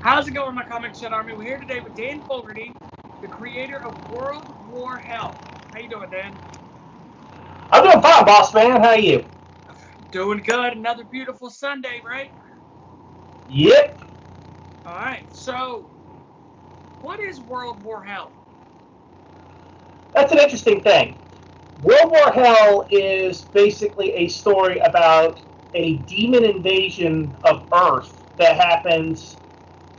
How's it going, my Comic Shed Army? We're here today with Dan Fogarty, the creator of World War Hell. How you doing, Dan? I'm doing fine, boss man. How are you? Doing good. Another beautiful Sunday, right? Yep. All right. So, what is World War Hell? That's an interesting thing. World War Hell is basically a story about a demon invasion of Earth that happens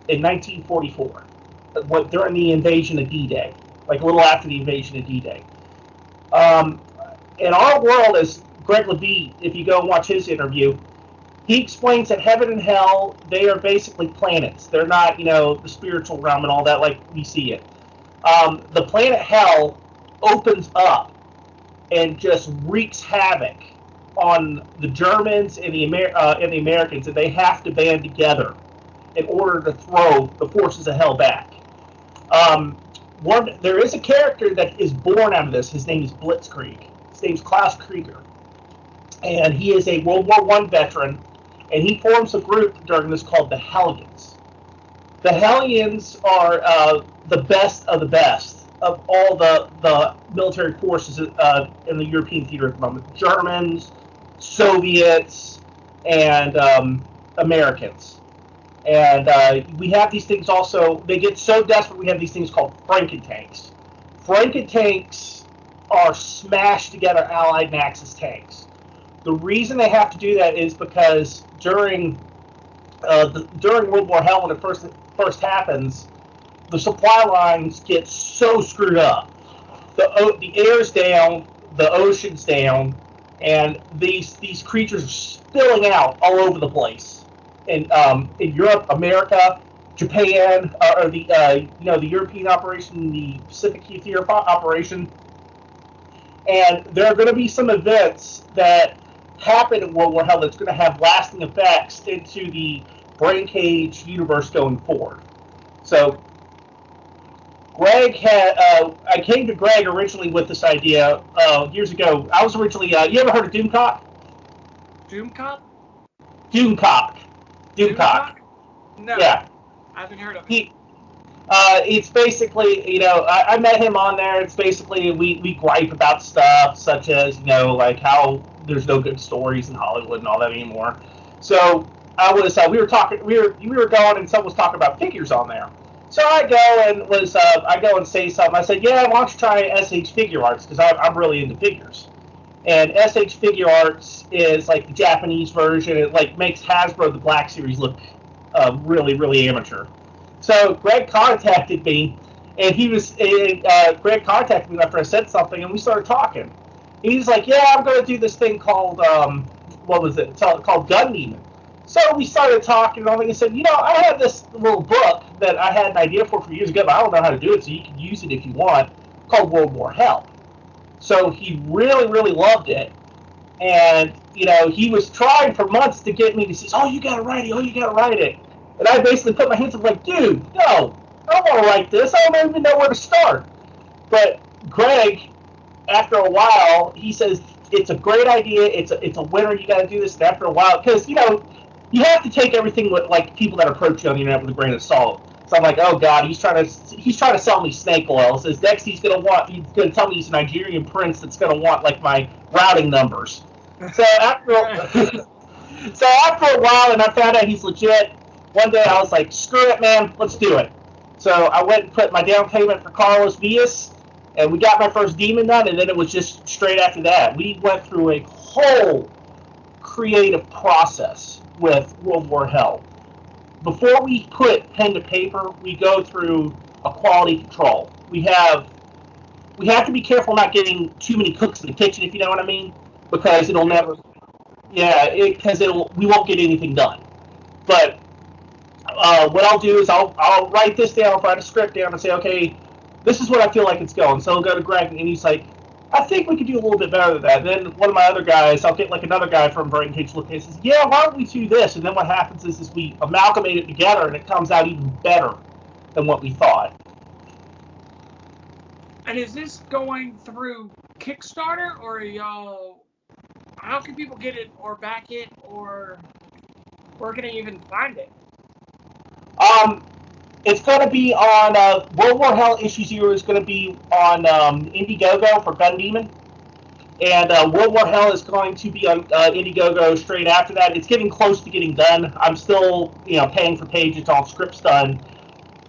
in 1944, during the invasion of D-Day, like a little after the invasion of D-Day. In our world, as Greg Levite, if you go and watch his interview, he explains that heaven and hell, they are basically planets. They're not, the spiritual realm and all that like we see it. The planet hell opens up and just wreaks havoc on the Germans and the Americans, and they have to band together in order to throw the forces of hell back. There is a character that is born out of this. His name is Blitzkrieg. His name is Klaus Krieger, and he is a World War I veteran, and he forms a group during this called the Hellions. The Hellions are the best of the best of all the military forces in the European theater at the moment. Germans, Soviets, and Americans. And we have these things also, they get so desperate, we have these things called Frankentanks. Frankentanks are smashed together Allied and Axis tanks. The reason they have to do that is because during World War Hell, when it first happens, the supply lines get so screwed up. The air's down, the ocean's down, and these creatures are spilling out all over the place. In Europe, America, Japan, or the European operation, the Pacific Theater operation, and there are going to be some events that happen in World War Hell that's going to have lasting effects into the Braincage universe going forward. So I came to Greg originally with this idea years ago. I was originally, you ever heard of Doomcock? Doomcock? Doomcock. No. Yeah. I haven't heard of it. It's basically, I met him on there. It's basically, we gripe about stuff such as, like how there's no good stories in Hollywood and all that anymore. So we were going and someone was talking about figures on there. So I go and say something. I said, yeah, why don't you try SH Figure Arts, because I'm really into figures. And SH Figure Arts is like the Japanese version. It like makes Hasbro the Black Series look really, really amateur. So Greg contacted me, and Greg contacted me after I said something, and we started talking. He's like, yeah, I'm going to do this thing called, called Gun Demon. So we started talking, and I said, I have this little book that I had an idea for years ago, but I don't know how to do it, so you can use it if you want, called World War Hell. So he really, really loved it. And, he was trying for months to get me to say, oh, you got to write it. And I basically put my hands up like, dude, no, I don't want to write this. I don't even know where to start. But Greg, after a while, he says, it's a great idea. It's a winner. You got to do this. And after a while, because, you have to take everything with, like, people that approach you on the internet with a grain of salt. So I'm like, oh God, he's trying to sell me snake oil. Says next he's gonna tell me he's a Nigerian prince that's gonna want like my routing numbers. So after a while, and I found out he's legit. One day I was like, screw it, man, let's do it. So I went and put my down payment for Carlos Villas, and we got my first demon done, and then it was just straight after that. We went through a whole creative process with World War Hell. Before we put pen to paper, we go through a quality control. We have to be careful not getting too many cooks in the kitchen, if you know what I mean, because we won't get anything done. But what I'll do is I'll write this down, write a script down, and say, okay, this is what I feel like it's going. So I'll go to Greg, and he's like, I think we could do a little bit better than that. Then one of my other guys, I'll get like another guy from Braincage look and says, yeah, why don't we do this? And then what happens is we amalgamate it together, and it comes out even better than what we thought. And is this going through Kickstarter, or y'all? How can people get it or back it, or where can they even find it? It's going to be on World War Hell issue 0 is going to be on Indiegogo for Gun Demon. And World War Hell is going to be on Indiegogo straight after that. It's getting close to getting done. I'm still, paying for pages. All scripts done.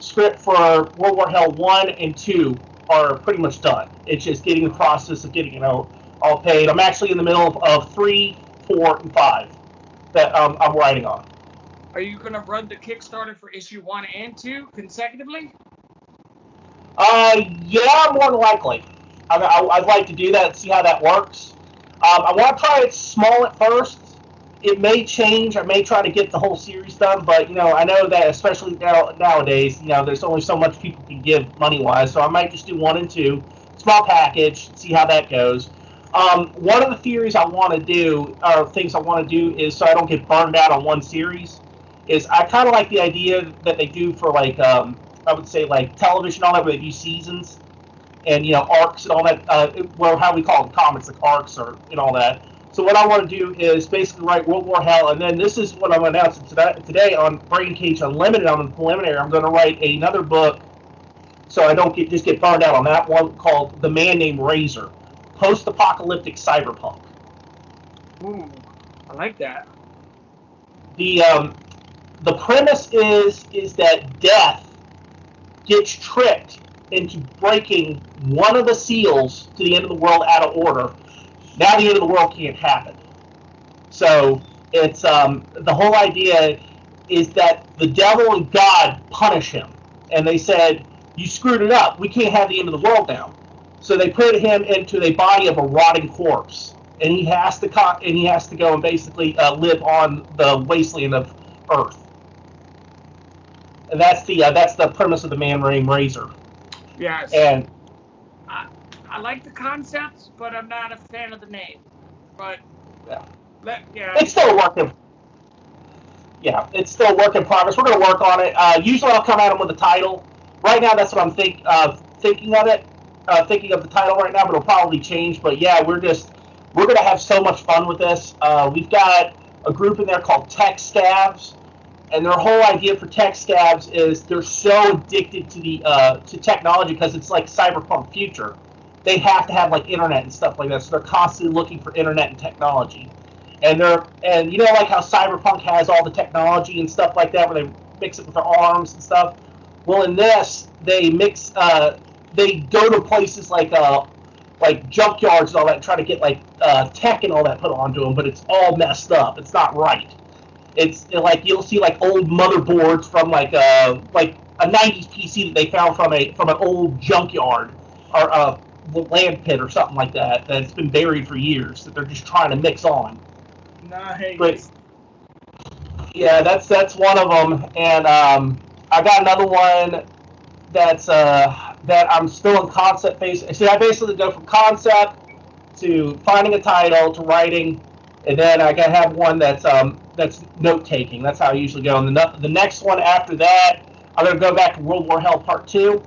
Script for World War Hell 1 and 2 are pretty much done. It's just getting the process of getting, all paid. I'm actually in the middle of 3, 4, and 5 that I'm writing on. Are you going to run the Kickstarter for issue 1 and 2 consecutively? Yeah, more than likely. I'd like to do that, see how that works. I want to try it small at first. It may change. I may try to get the whole series done, but, I know that especially nowadays, there's only so much people can give money-wise, so I might just do 1 and 2, small package, see how that goes. One of the theories I want to do, or things I want to do, is so I don't get burned out on one series, is I kind of like the idea that they do for, like, I would say, like, television, all that, where they do seasons. And, arcs and all that, how we call them comics, like arcs and all that. So what I want to do is basically write World War Hell, and then this is what I'm announcing today on Braincage Unlimited, on the preliminary. I'm going to write another book so I don't just get burned out on that one, called The Man Named Razor, post-apocalyptic cyberpunk. Ooh, I like that. The premise is that Death gets tricked into breaking one of the seals to the end of the world out of order. Now the end of the world can't happen. So it's the whole idea is that the devil and God punish him, and they said, "You screwed it up. We can't have the end of the world now." So they put him into the body of a rotting corpse, and he has to go and basically live on the wasteland of Earth. And that's the premise of The Man Named Razor. Yes. And I like the concept, but I'm not a fan of the name. But yeah. It's still a work in. Yeah, it's still a work in progress. We're going to work on it. Usually, I'll come at them with a title. Right now, that's what I'm thinking of it. Thinking of the title right now, but it'll probably change. But yeah, we're going to have so much fun with this. We've got a group in there called Tech Scabs. And their whole idea for Tech Scabs is they're so addicted to technology because it's like cyberpunk future. They have to have like internet and stuff like that, so they're constantly looking for internet and technology. And like how cyberpunk has all the technology and stuff like that, where they mix it with their arms and stuff. Well, in this, they mix. They go to places like junkyards and all that, and try to get like tech and all that put onto them, but it's all messed up. It's not right. It's like you'll see like old motherboards from like a 90s PC that they found from an old junkyard or a land pit or something like that that's been buried for years that they're just trying to mix on. Nice. But yeah, that's one of them, and I got another one that I'm still in concept phase. See, I basically go from concept to finding a title to writing. And then I gotta have one that's note taking. That's how I usually go. And the next one after that, I'm gonna go back to World War Hell Part 2,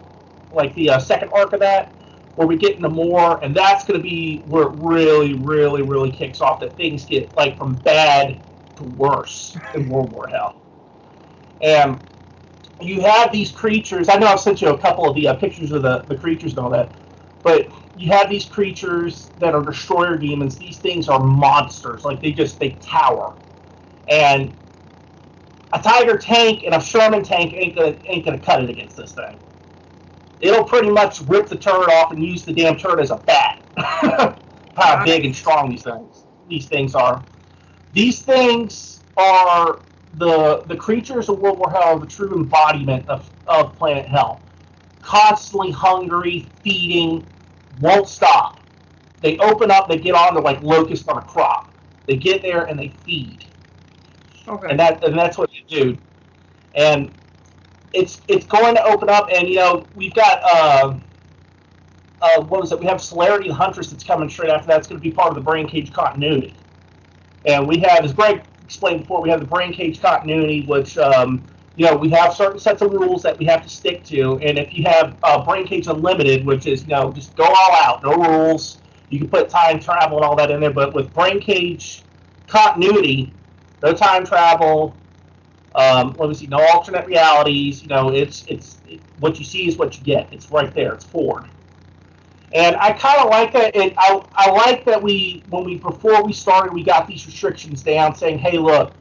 like the second arc of that, where we get into more, and that's gonna be where it really, really, really kicks off. That things get like from bad to worse in World War Hell. And you have these creatures. I know I've sent you a couple of the pictures of the creatures and all that, but you have these creatures that are destroyer demons. These things are monsters. Like they tower. And a Tiger tank and a Sherman tank ain't gonna cut it against this thing. It'll pretty much rip the turret off and use the damn turret as a bat. How big and strong these things are. These things are the creatures of World War Hell, the true embodiment of planet Hell. Constantly hungry, feeding, won't stop. They open up, they get on, they're like locusts on a crop. They get there and they feed. Okay. And that's what they do. And it's going to open up, and we've got what was it? We have Celerity the Huntress that's coming straight after that. It's going to be part of the Braincage continuity. And we have, as Greg explained before, we have the Braincage continuity, which we have certain sets of rules that we have to stick to. And if you have Braincage Unlimited, which is just go all out, no rules. You can put time travel and all that in there, but with Braincage continuity, no time travel, Let me see, no alternate realities. What you see is what you get. It's right there. It's Ford. And I kind of like that. I like that before we started, we got these restrictions down, saying, hey, look,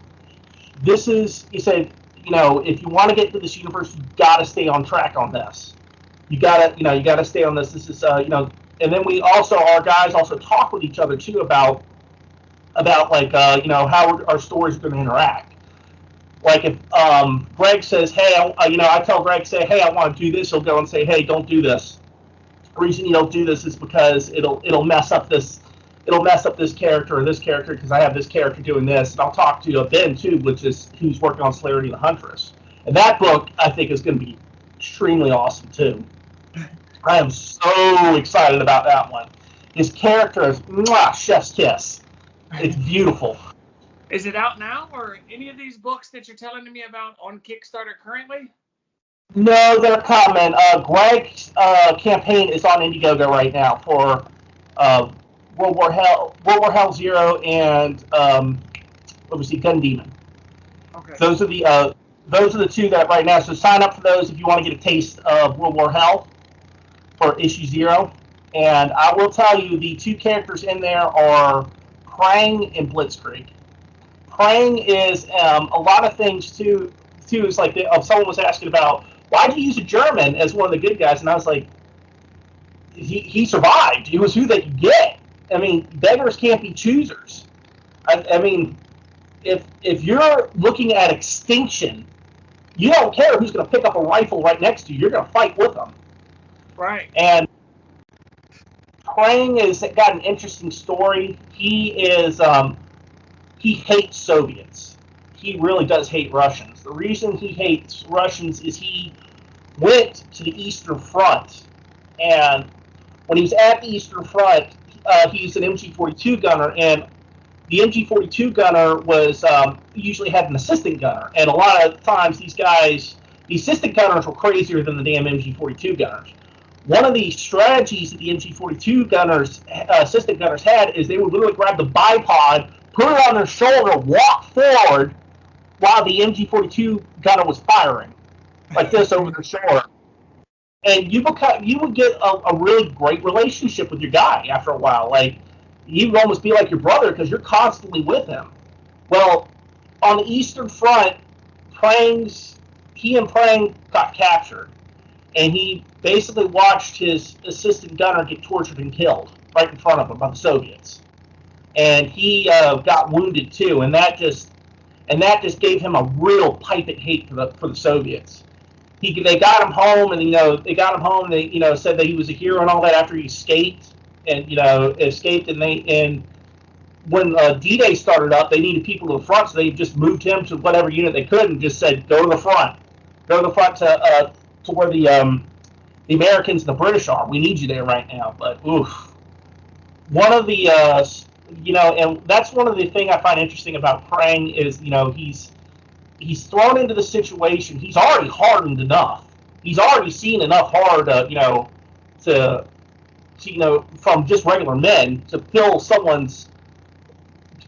you said, if you want to get to this universe, you got to stay on track on this. You got to stay on this. This is, and then our guys also talk with each other too about how our stories are going to interact. Like if Greg says, hey, I tell Greg, say, hey, I want to do this. He'll go and say, hey, don't do this. The reason you don't do this is because it'll mess up this character or this character because I have this character doing this. And I'll talk to Ben too, who's working on Celerity the Huntress. And that book I think is going to be extremely awesome too. I am so excited about that one. His character is chef's kiss. It's beautiful. Is it out now, or any of these books that you're telling me about on Kickstarter currently? No, they're coming. Greg's campaign is on Indiegogo right now for World War Hell Zero and Gun Demon. Okay. Those are the two that right now. So sign up for those if you want to get a taste of World War Hell for issue 0. And I will tell you, the two characters in there are Krang and Blitzkrieg. Krang is a lot of things too. Is like someone was asking about why do you use a German as one of the good guys, and I was like, he survived. He was who they could get. I mean, beggars can't be choosers. I mean, if you're looking at extinction, you don't care who's going to pick up a rifle right next to you. You're going to fight with them. Right. And Krang has got an interesting story. He hates Soviets. He really does hate Russians. The reason he hates Russians is he went to the Eastern Front, and when he was at the Eastern Front, he was an MG-42 gunner, and the MG-42 gunner was usually had an assistant gunner, and a lot of times the assistant gunners were crazier than the damn MG-42 gunners. One of the strategies that the MG-42 gunners, assistant gunners had is they would literally grab the bipod, put it on their shoulder, walk forward while the MG-42 gunner was firing, like this over their shoulder. And you would get a really great relationship with your guy after a while. Like, you would almost be like your brother because you're constantly with him. Well, on the Eastern Front, he and Prang got captured. And he basically watched his assistant gunner get tortured and killed right in front of him by the Soviets. And he got wounded too, and that just gave him a real piping hate for the Soviets. They got him home, and they said that he was a hero and all that after he escaped, and and when D-Day started up, they needed people to the front, so they just moved him to whatever unit they could and just said, go to the front to where the Americans and the British are. We need you there right now. But oof, one of the and that's one of the things I find interesting about Prang is he's thrown into the situation. He's already hardened enough. He's already seen enough hard from just regular men to fill someone's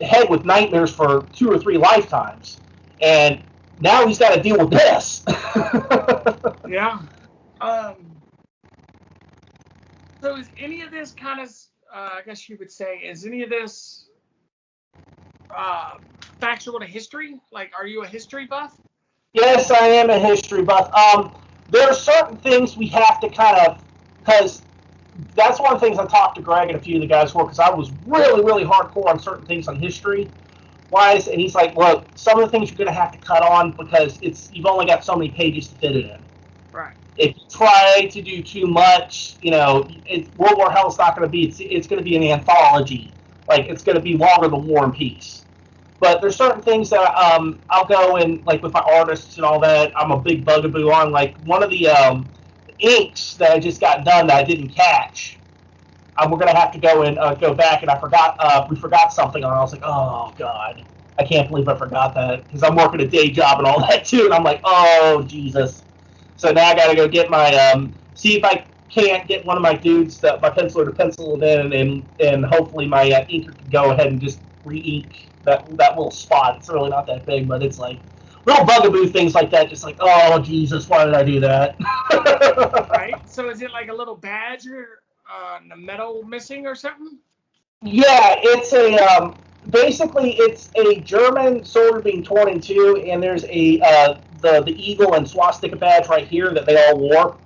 head with nightmares for 2 or 3 lifetimes, and now he's got to deal with this. Yeah. So is any of this kind of, I guess you would say, is any of this factual to history? Like, are you a history buff? Yes, I am a history buff. There are certain things we have to because that's one of the things I talked to Greg and a few of the guys for, because I was really, really hardcore on certain things on history-wise, and he's like, look, some of the things you're going to have to cut on because you've only got so many pages to fit it in. Right. If you try to do too much, World War Hell's not going to be, it's going to be an anthology. Like, it's going to be longer than War and Peace. But there's certain things that I'll go in, like with my artists and all that, I'm a big bugaboo on. Like, one of the inks that I just got done that I didn't catch, we're going to have to go back, and we forgot something on it. I was like, oh, God, I can't believe I forgot that, because I'm working a day job and all that, too. And I'm like, oh, Jesus. So now I got to go get my, see if I can't get one of my dudes, my penciler to pencil it in, and hopefully my inker can go ahead and just re-ink that little spot. It's really not that big, but it's like little bugaboo things like that. Just like, oh Jesus, why did I do that? Right. So is it like a little badge or a medal missing or something? Yeah, it's a basically it's a German soldier being torn in two, and there's a the eagle and swastika badge right here that they all wore,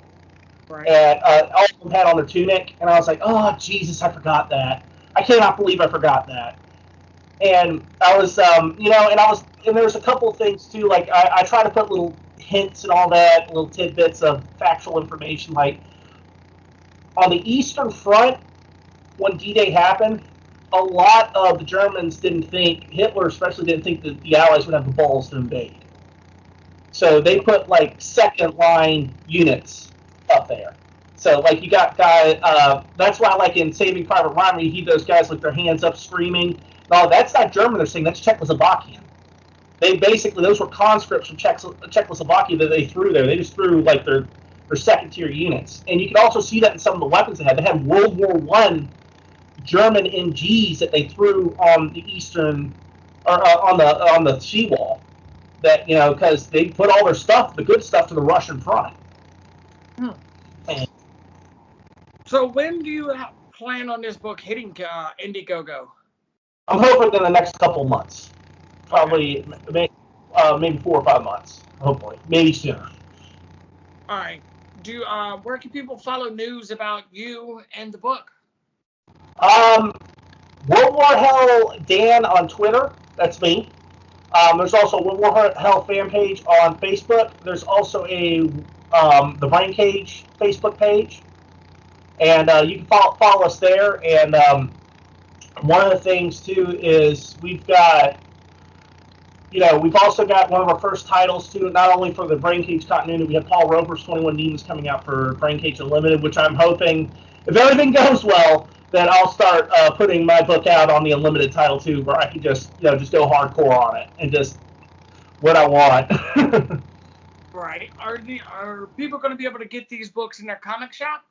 Right. and all of them had on their tunic. And I was like, oh Jesus, I forgot that. I cannot believe I forgot that. And I was, and there's a couple of things too. Like I try to put little hints and all that, little tidbits of factual information. Like on the Eastern Front, when D-Day happened, a lot of the Germans didn't think, Hitler especially didn't think that the Allies would have the balls to invade. So they put like second line units up there. So like you got guys, that's why like in Saving Private Ryan, you hear those guys with their hands up screaming. No, that's not German. They're saying that's Czechoslovakian. They basically, those were conscripts from Czechoslovakia that they threw there. They just threw like their second tier units, and you can also see that in some of the weapons they had. They had World War One German MGs that they threw on the eastern, or on the seawall. That because they put all their stuff, the good stuff, to the Russian front. And So when do you plan on this book hitting Indiegogo? I'm hoping in the next couple months, probably maybe 4 or 5 months, hopefully, maybe sooner. All right. Where can people follow news about you and the book? World War Hell Dan on Twitter. That's me. There's also a World War Hell fan page on Facebook. There's also the Braincage Facebook page, and you can follow us there. And one of the things too is we've also got one of our first titles too, not only for the Braincage continuity. We have Paul Rober's 21 Demons coming out for Braincage Unlimited, which I'm hoping, if everything goes well, then I'll start putting my book out on the Unlimited title too, where I can just go hardcore on it and just what I want. Right. Are people going to be able to get these books in their comic shop?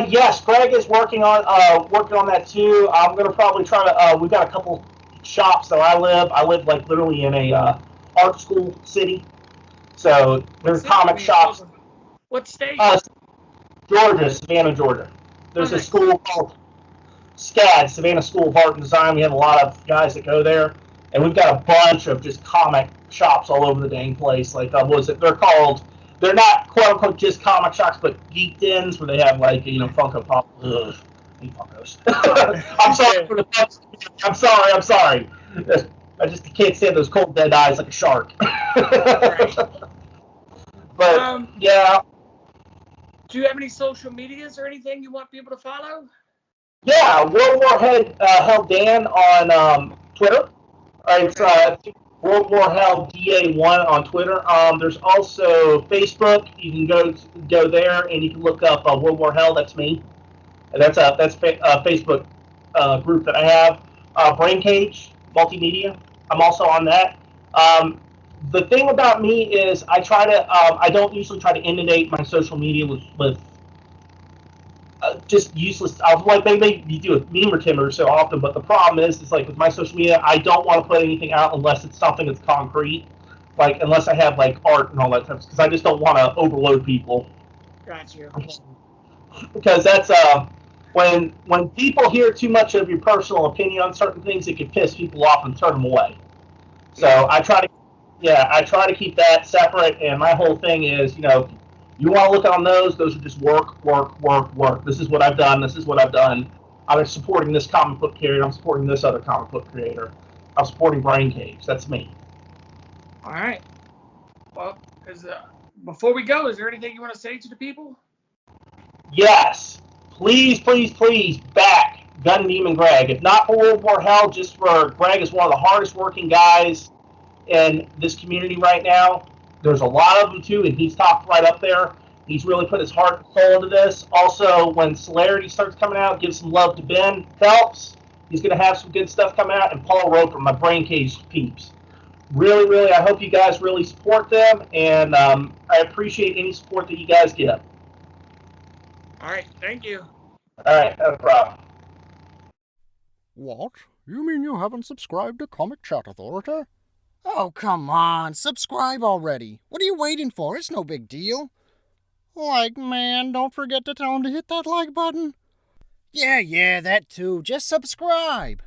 Yes, Greg is working on that too. I'm gonna probably try to. We've got a couple shops that I live. I live like literally in a art school city, so there's comic shops. What state? Georgia, Savannah, Georgia. There's nice. A school called SCAD, Savannah School of Art and Design. We have a lot of guys that go there, and we've got a bunch of just comic shops all over the dang place. Like, they're not quote unquote just comic shops, but geeked ins where they have like Funko Pop. Ugh, I hate Funkos. I'm sorry for the. I'm sorry. I just can't stand those cold dead eyes like a shark. Right. But yeah. Do you have any social medias or anything you want people to follow? Yeah, World War Hell Dan on Twitter. It's World War Hell DA1 on Twitter. There's also Facebook. You can go there and you can look up World War Hell. That's me. And that's a Facebook group that I have. Braincage Multimedia. I'm also on that. The thing about me is I don't usually try to inundate my social media with just useless. I'll like maybe you do a meme or timber so often, but the problem is like with my social media, I don't want to put anything out unless it's something that's concrete, like unless I have like art and all that stuff, because I just don't want to overload people. Got you. Because that's when people hear too much of your personal opinion on certain things, it can piss people off and turn them away. So I try to keep that separate, and my whole thing is, you want to look on those are just work. This is what I've done. I'm supporting this comic book creator. I'm supporting this other comic book creator. I'm supporting Braincage. That's me. All right. Well, before we go, is there anything you want to say to the people? Yes. Please back Gun Demon Greg. If not for World War Hell, just for Greg is one of the hardest working guys in this community right now. There's a lot of them too, and he's topped right up there. He's really put his heart and soul into this. Also, when Celerity starts coming out, give some love to Ben Phelps. He's going to have some good stuff coming out. And Paul Roper, my Braincage peeps. Really, I hope you guys really support them, and I appreciate any support that you guys give. All right, thank you. All right, no problem. What? You mean you haven't subscribed to Comic Chat Authority? Oh, come on. Subscribe already. What are you waiting for? It's no big deal. Like, man, don't forget to tell him to hit that like button. Yeah, that too. Just subscribe.